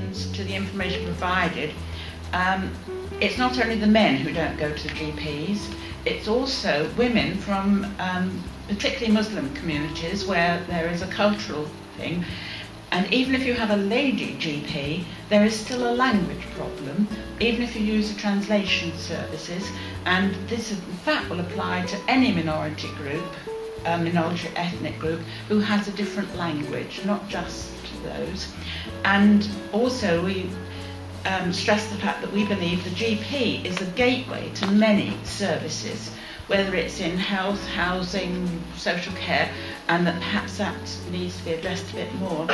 objections to the information provided. It's not only the men who don't go to the GPs, it's also women from particularly Muslim communities where there is a cultural thing. And even if you have a lady GP, there is still a language problem, even if you use the translation services. And this, in fact, will apply to any minority group, minority ethnic group, who has a different language, not just those. And also, we stress the fact that we believe the GP is a gateway to many services, whether it's in health, housing, social care, and that perhaps that needs to be addressed a bit more.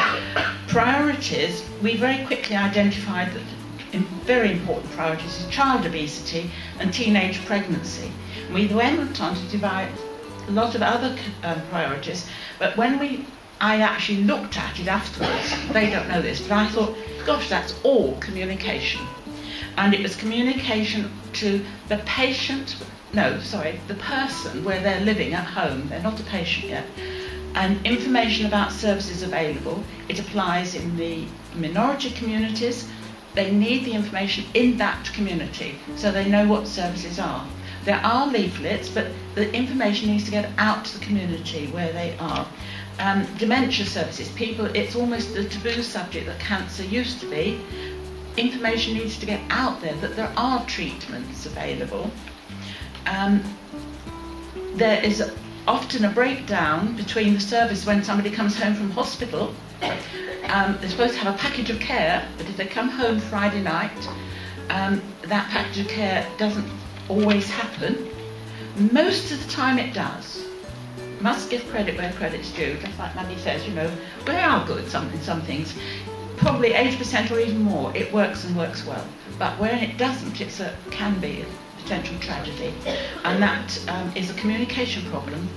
Priorities, we very quickly identified that very important priorities is child obesity and teenage pregnancy. We then went on to divide a lot of other priorities, but when I actually looked at it afterwards, they don't know this, but I thought, gosh, that's all communication. And it was communication to the patient, the person where they're living at home, they're not a patient yet, and information about services available. It applies in the minority communities. They need the information in that community so they know what services are. There are leaflets, but the information needs to get out to the community where they are. Dementia services, it's almost the taboo subject that cancer used to be. Information needs to get out there that there are treatments available. There is often a breakdown between the service when somebody comes home from hospital. They're supposed to have a package of care, but if they come home Friday night, that package of care doesn't always happen. Most of the time it does. Must give credit where credit's due, just like Mandy says, we are good in some things. Probably 80% or even more, it works and works well. But when it doesn't, it can be a potential tragedy. And that is a communication problem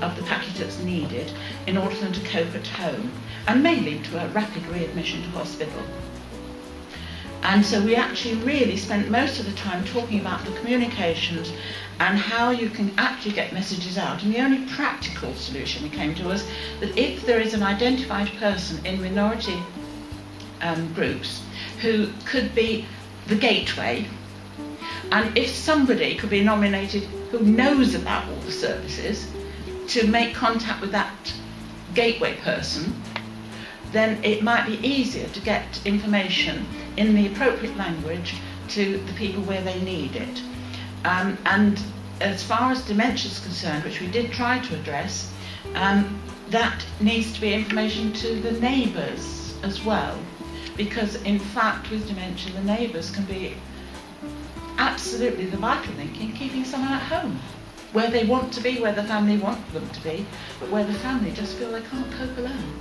of the package that's needed in order for them to cope at home, and may lead to a rapid readmission to hospital. And so we actually really spent most of the time talking about the communications and how you can actually get messages out. And the only practical solution we came to was that if there is an identified person in minority groups who could be the gateway, and if somebody could be nominated who knows about all the services to make contact with that gateway person, then it might be easier to get information in the appropriate language to the people where they need it. And as far as dementia is concerned, which we did try to address, that needs to be information to the neighbours as well, because in fact with dementia the neighbours can be absolutely the vital link in keeping someone at home, where they want to be, where the family want them to be, but where the family just feel they can't cope alone.